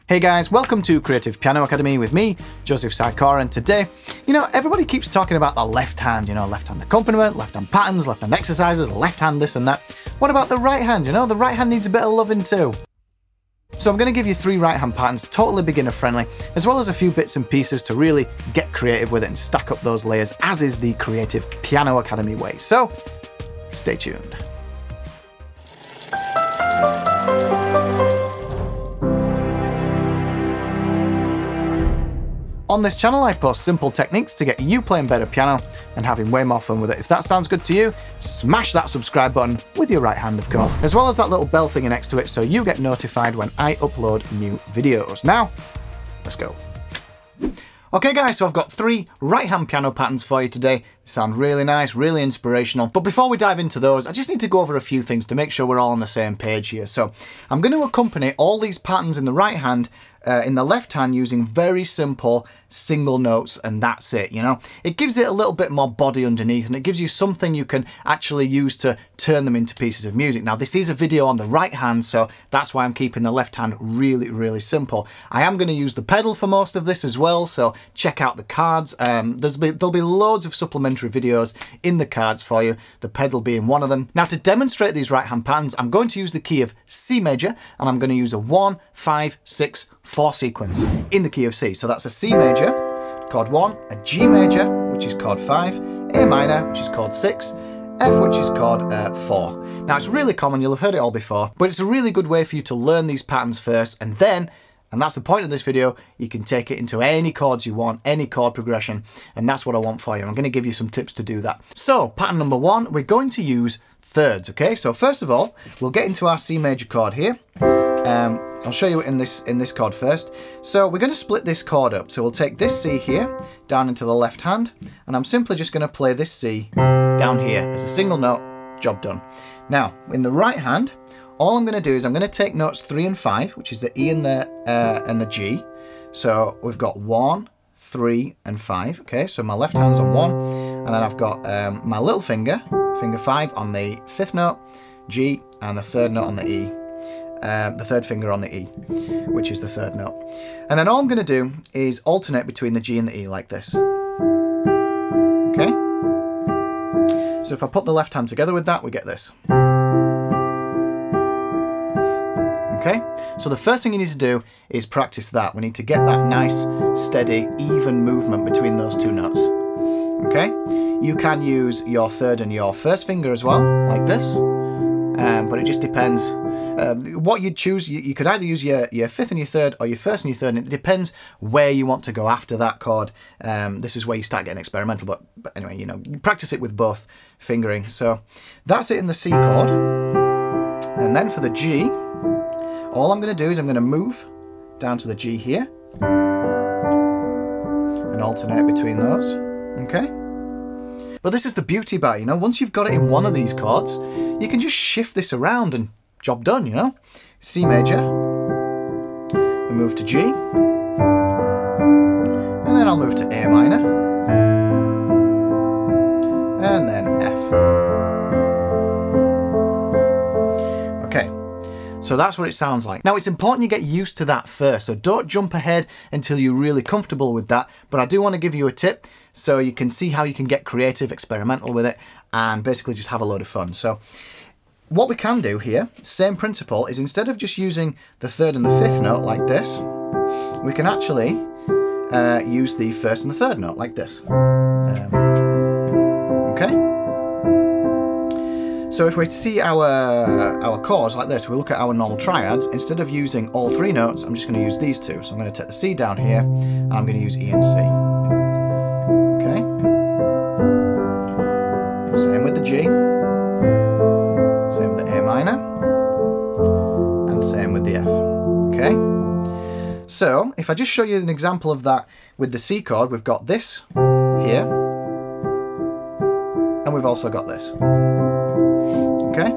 Hey guys, welcome to Creative Piano Academy with me, Joseph Sarkar, and today, everybody keeps talking about the left hand, left hand accompaniment, left hand patterns, left hand exercises, left hand this and that. What about the right hand? The right hand needs a bit of loving too. So I'm going to give you 3 right hand patterns, totally beginner friendly, as well as a few bits and pieces to really get creative with it and stack up those layers, as is the Creative Piano Academy way. So, stay tuned. On this channel, I post simple techniques to get you playing better piano and having way more fun with it. If that sounds good to you, smash that subscribe button with your right hand, of course, as well as that little bell thingy next to it so you get notified when I upload new videos. Now, let's go. Okay guys, so I've got 3 right hand piano patterns for you today. They sound really nice, really inspirational. But before we dive into those, I just need to go over a few things to make sure we're all on the same page here. So I'm going to accompany all these patterns in the right hand in the left hand using very simple single notes, and that's it, It gives it a little bit more body underneath, and it gives you something you can actually use to turn them into pieces of music. Now, this is a video on the right hand, so that's why I'm keeping the left hand really, really simple. I am going to use the pedal for most of this as well, so check out the cards. There'll be loads of supplementary videos in the cards for you, the pedal being one of them. Now, to demonstrate these right hand patterns, I'm going to use the key of C major, and I'm going to use a 1, 5, 6, 4 sequence in the key of C. So that's a C major, chord 1, a G major, which is chord 5, A minor, which is chord 6, F, which is chord 4. Now, it's really common, you'll have heard it all before, but it's a really good way for you to learn these patterns first, and then, and that's the point of this video, you can take it into any chords you want, any chord progression, and that's what I want for you. I'm going to give you some tips to do that. So, pattern number 1, we're going to use thirds, okay? So first of all, we'll get into our C major chord here. I'll show you it in this chord first. So we're going to split this chord up. So we'll take this C here down into the left hand, and I'm simply just going to play this C down here as a single note. Job done. Now in the right hand, all I'm going to do is I'm going to take notes 3 and 5, which is the E and the G. So we've got 1, 3, and 5. Okay, so my left hand's on 1, and then I've got my little finger 5 on the 5th note, G, and the 3rd note on the E. The 3rd finger on the E, which is the 3rd note. And then all I'm going to do is alternate between the G and the E like this. Okay? So if I put the left hand together with that, we get this. Okay? So the first thing you need to do is practice that. We need to get that nice, steady, even movement between those 2 notes. Okay? You can use your 3rd and your 1st finger as well, like this. But it just depends what you'd choose. You could either use your 5th and your 3rd, or your 1st and your 3rd, and it depends where you want to go after that chord. This is where you start getting experimental, but anyway, you practice it with both fingering. So that's it in the C chord. And then for the G, all I'm going to do is I'm going to move down to the G here and alternate between those. Okay? But this is the beauty about it, once you've got it in one of these chords, you can just shift this around and job done, C major, we move to G, and then I'll move to A minor, and then F. Okay, so that's what it sounds like. Now, it's important you get used to that first, so don't jump ahead until you're really comfortable with that, but I do want to give you a tip so you can see how you can get creative, experimental with it, and basically just have a load of fun. So what we can do here, same principle, is instead of just using the 3rd and the 5th note like this, we can actually use the 1st and the 3rd note like this. Okay? So if we see our chords like this, we look at our normal triads, instead of using all 3 notes, I'm just going to use these 2. So I'm going to take the C down here, and I'm going to use E and C. Okay? Same with the G. Same with the A minor. And same with the F. Okay? So if I just show you an example of that with the C chord, we've got this here, and we've also got this. Okay?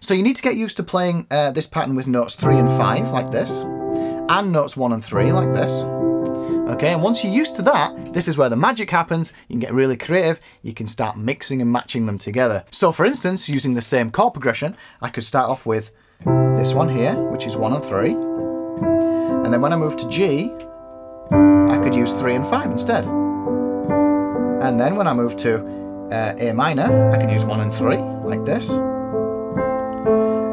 So you need to get used to playing this pattern with notes 3 and 5 like this, and notes 1 and 3 like this. Okay, and once you're used to that, this is where the magic happens. You can get really creative. You can start mixing and matching them together. So for instance, using the same chord progression, I could start off with this one here, which is 1 and 3. And then when I move to G, I could use 3 and 5 instead. And then when I move to A minor, I can use 1 and 3, like this.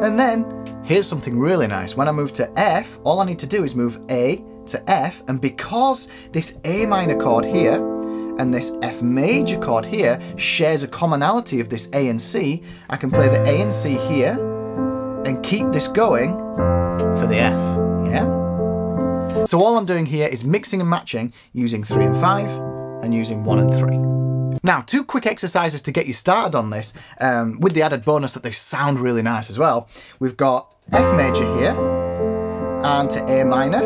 And then, here's something really nice. When I move to F, all I need to do is move A to F, and because this A minor chord here and this F major chord here shares a commonality of this A and C, I can play the A and C here and keep this going for the F, yeah? So all I'm doing here is mixing and matching using 3 and 5 and using 1 and 3. Now, 2 quick exercises to get you started on this, with the added bonus that they sound really nice as well. We've got F major here and to A minor.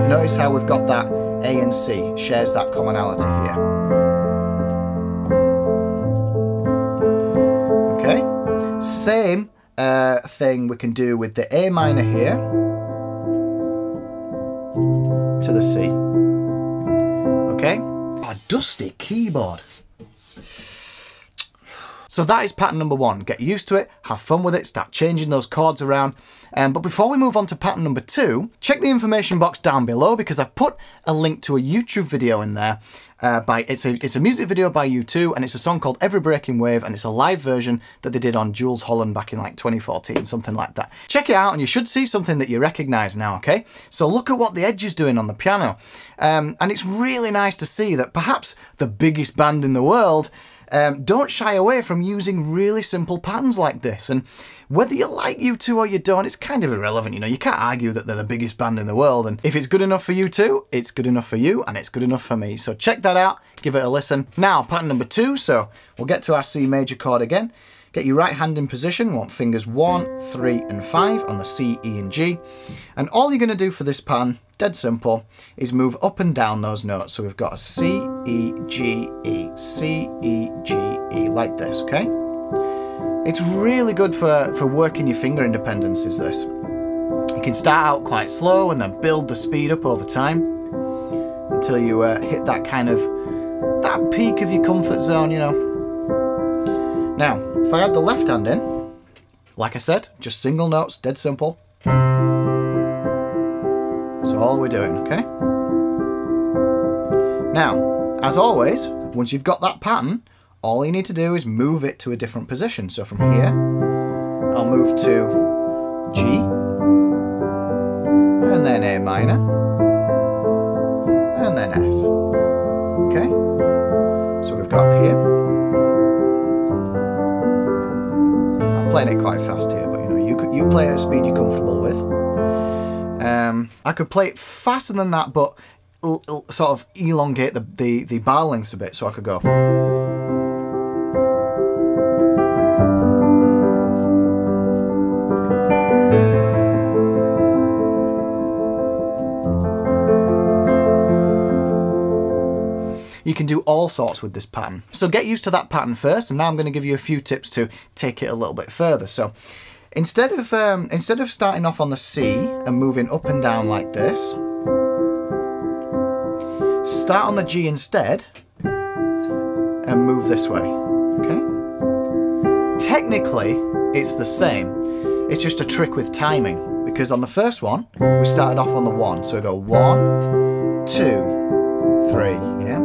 Notice how we've got that A and C, shares that commonality here. Okay, same thing we can do with the A minor here to the C. Okay, a dusty keyboard. So that is pattern number 1. Get used to it, have fun with it, start changing those chords around. But before we move on to pattern number 2, check the information box down below because I've put a link to a YouTube video in there. It's a music video by U2 and it's a song called Every Breaking Wave, and it's a live version that they did on Jules Holland back in like 2014, something like that. Check it out and you should see something that you recognise now, okay? So look at what the Edge is doing on the piano. And it's really nice to see that perhaps the biggest band in the world don't shy away from using really simple patterns like this. And whether you like U2 or you don't, it's kind of irrelevant, you know, you can't argue that they're the biggest band in the world, and if it's good enough for U2, it's good enough for you, and it's good enough for me. So check that out, give it a listen. Now, pattern number 2, so we'll get to our C major chord again. Get your right hand in position, we want fingers 1, 3 and 5 on the C, E and G. And all you're going to do for this pattern, dead simple, is move up and down those notes. So we've got a C, E, G, E, C, E, G, E, like this, okay? It's really good for working your finger independence, is this. You can start out quite slow and then build the speed up over time until you hit that kind of, that peak of your comfort zone, you know. Now, if I add the left hand in, like I said, just single notes, dead simple. So all we're doing, okay? Now, as always, once you've got that pattern, all you need to do is move it to a different position. So from here, I'll move to G, and then A minor, and then F. Okay? So we've got here. I'm playing it quite fast here, but you know, you play at a speed you're comfortable with. I could play it faster than that, but sort of elongate the bar lengths a bit, so I could go. You can do all sorts with this pattern. So get used to that pattern first, and now I'm going to give you a few tips to take it a little bit further. So instead of starting off on the C and moving up and down like this, start on the G instead and move this way, okay? Technically, it's the same. It's just a trick with timing, because on the first one, we started off on the 1. So we go 1, 2, 3, yeah?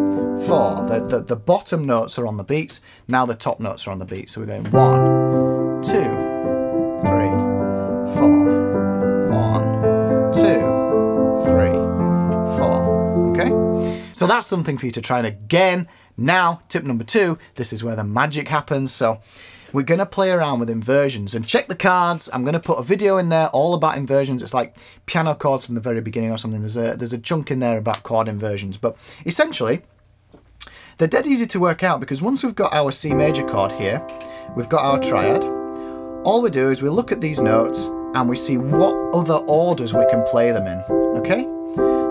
4. The bottom notes are on the beats, now the top notes are on the beat. So we're going 1, 2, 3, 4, 1, 2, 3, 4. Okay? So that's something for you to try. And again, now, tip number 2, this is where the magic happens. So we're going to play around with inversions and check the cards. I'm going to put a video in there all about inversions. It's like piano chords from the very beginning or something. There's a chunk in there about chord inversions. But essentially, they're dead easy to work out, because once we've got our C major chord here, we've got our triad. All we do is we look at these notes and we see what other orders we can play them in, okay?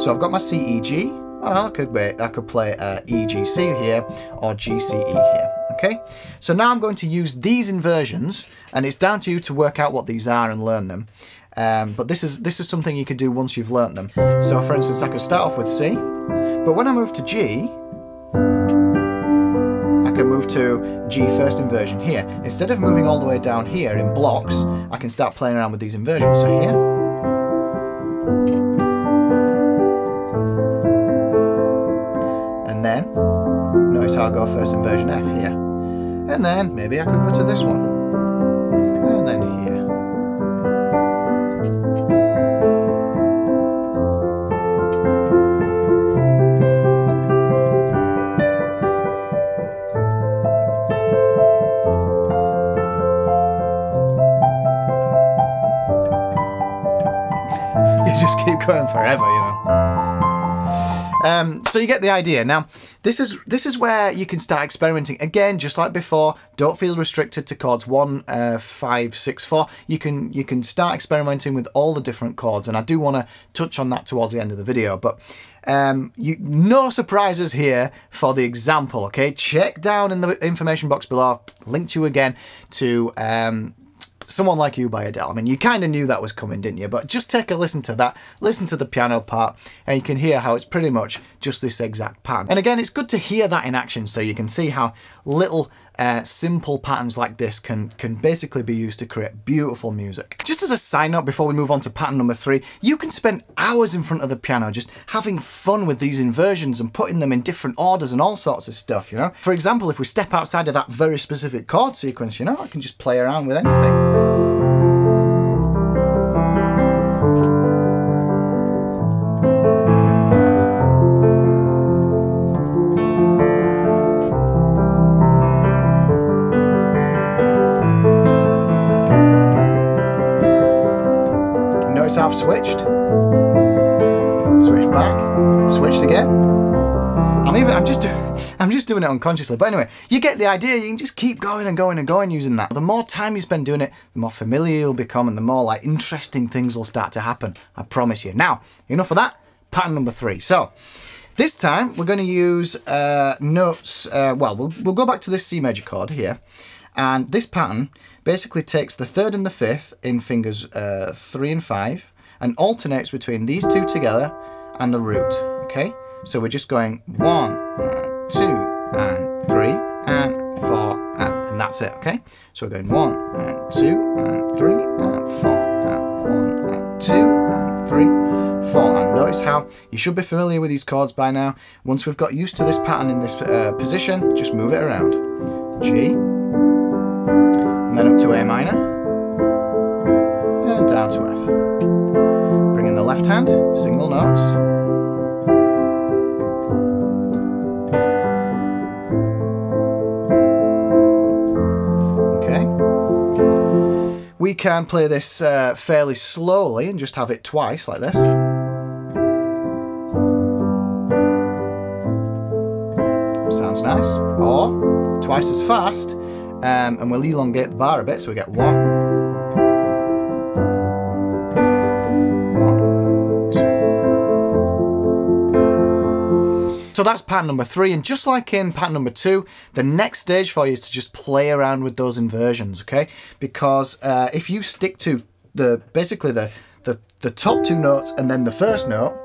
So I've got my C, E, G. Well, I could play E, G, C here, or G, C, E here, okay? So now I'm going to use these inversions, and it's down to you to work out what these are and learn them. But this is something you can do once you've learnt them. So for instance, I could start off with C, but when I move to G, I can move to G first inversion here. Instead of moving all the way down here in blocks, I can start playing around with these inversions. So here, So I'll go first inversion F here. And then maybe I could go to this one. And then here. You just keep going forever, you know. So you get the idea. Now, this is where you can start experimenting. Again, just like before, don't feel restricted to chords 1, 5, 6, 4. You can start experimenting with all the different chords, and I do want to touch on that towards the end of the video. But no surprises here for the example, okay? Check down in the information box below. Linked you again to Someone Like You by Adele. I mean, you kind of knew that was coming, didn't you? But just take a listen to that, listen to the piano part, and you can hear how it's pretty much just this exact pattern. And again, it's good to hear that in action so you can see how little simple patterns like this can basically be used to create beautiful music. Just as a side note, before we move on to pattern number 3, you can spend hours in front of the piano just having fun with these inversions and putting them in different orders and all sorts of stuff, you know? For example, if we step outside of that very specific chord sequence, you know, I can just play around with anything. I've switched back, switched again. I'm just doing it unconsciously, but anyway, you get the idea. You can just keep going and going and going using that. The more time you spend doing it, the more familiar you'll become, and the more like interesting things will start to happen. I promise you. Now, enough of that. Pattern number 3. So this time we're going to use notes. Well, we'll go back to this C major chord here, and this pattern basically takes the 3rd and the 5th in fingers 3 and 5 and alternates between these two together and the root, okay? So we're just going 1 and 2 and 3 and 4 and that's it, okay? So we're going 1 and 2 and 3 and 4 and 1 and 2 and 3, 4. And notice how you should be familiar with these chords by now. Once we've got used to this pattern in this position, just move it around. G, and then up to A minor, and down to F. Bring in the left hand, single notes. Okay. We can play this fairly slowly and just have it twice like this. Sounds nice. Or twice as fast. And we'll elongate the bar a bit, so we get 1, 1, 2. So that's pattern number 3, and just like in pattern number 2, the next stage for you is to just play around with those inversions, okay? Because if you stick to basically the top 2 notes and then the first note,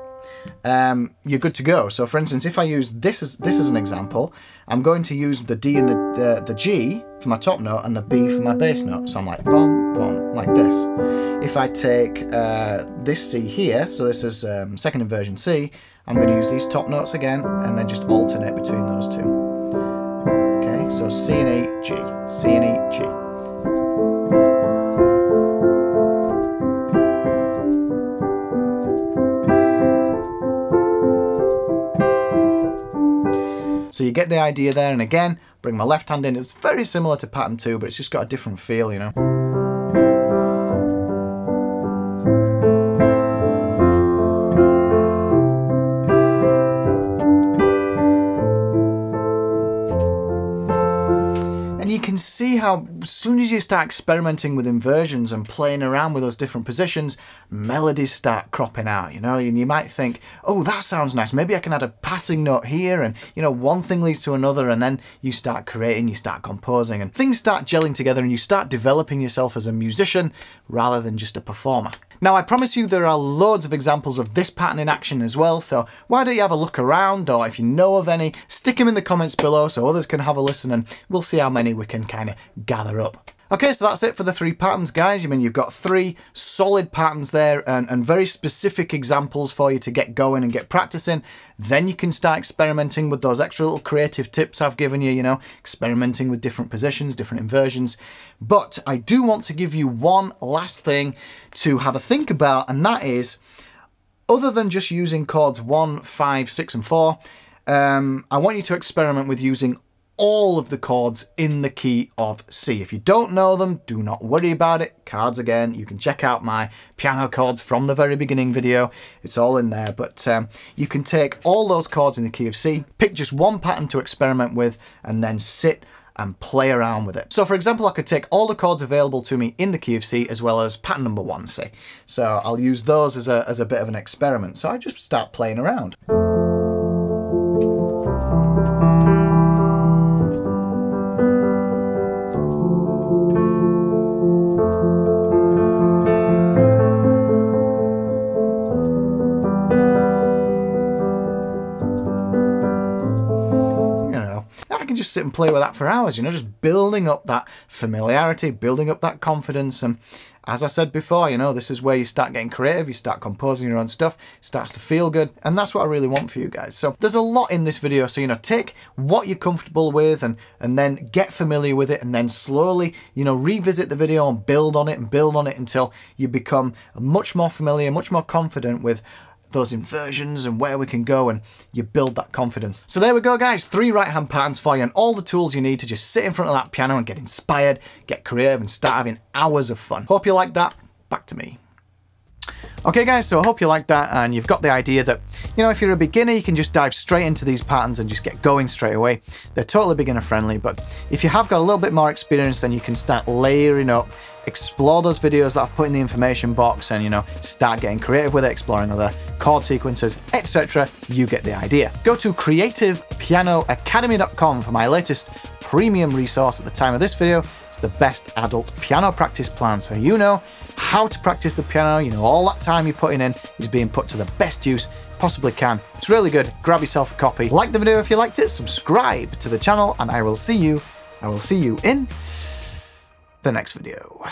you're good to go. So for instance, if I use this as an example, I'm going to use the D and the G for my top note and the B for my bass note. So I'm like bum, bum, like this. If I take this C here, so this is second inversion C, I'm going to use these top notes again and then just alternate between those two. Okay, so C and E, G, C and E, G. So you get the idea there, and again, bring my left hand in. It's very similar to pattern 2, but it's just got a different feel, you know. And you can see how as soon as you start experimenting with inversions and playing around with those different positions, melodies start cropping out, you know, and you might think, oh, that sounds nice. Maybe I can add a passing note here, and, you know, one thing leads to another, and then you start creating, you start composing, and things start gelling together, and you start developing yourself as a musician rather than just a performer. Now, I promise you there are loads of examples of this pattern in action as well, so why don't you have a look around, or if you know of any, stick them in the comments below so others can have a listen, and we'll see how many we can kind of gather up. Okay, so that's it for the 3 patterns, guys. I mean, you've got 3 solid patterns there and very specific examples for you to get going and get practicing. Then you can start experimenting with those extra little creative tips I've given you, you know, experimenting with different positions, different inversions. But I do want to give you one last thing to have a think about, and that is, other than just using chords 1, 5, 6, and 4, I want you to experiment with using all of the chords in the key of C. If you don't know them, do not worry about it. Cards again, you can check out my piano chords from the very beginning video. It's all in there, but you can take all those chords in the key of C, pick just one pattern to experiment with, and then sit and play around with it. So for example, I could take all the chords available to me in the key of C as well as pattern number 1, say. So I'll use those as a bit of an experiment. So I just start playing around. I can just sit and play with that for hours, you know, just building up that familiarity, building up that confidence. And as I said before, you know, this is where you start getting creative, you start composing your own stuff, it starts to feel good, and that's what I really want for you guys. So there's a lot in this video, so, you know, take what you're comfortable with and then get familiar with it, and then slowly, you know, revisit the video and build on it until you become much more familiar, much more confident with those inversions and where we can go, and you build that confidence. So there we go, guys, 3 right hand patterns for you and all the tools you need to just sit in front of that piano and get inspired, get creative, and start having hours of fun. Hope you like that. Back to me. Okay guys, so I hope you like that and you've got the idea that, you know, if you're a beginner, you can just dive straight into these patterns and just get going straight away. They're totally beginner friendly, but if you have got a little bit more experience, then you can start layering up, explore those videos that I've put in the information box, and, you know, start getting creative with it, exploring other chord sequences, etc. You get the idea. Go to creativepianoacademy.com for my latest premium resource. At the time of this video, it's the best adult piano practice plan, so you know how to practice the piano. You know, all that time you're putting in is being put to the best use possibly can. It's really good. Grab yourself a copy. Like the video if you liked it, subscribe to the channel, and I will see you in the next video.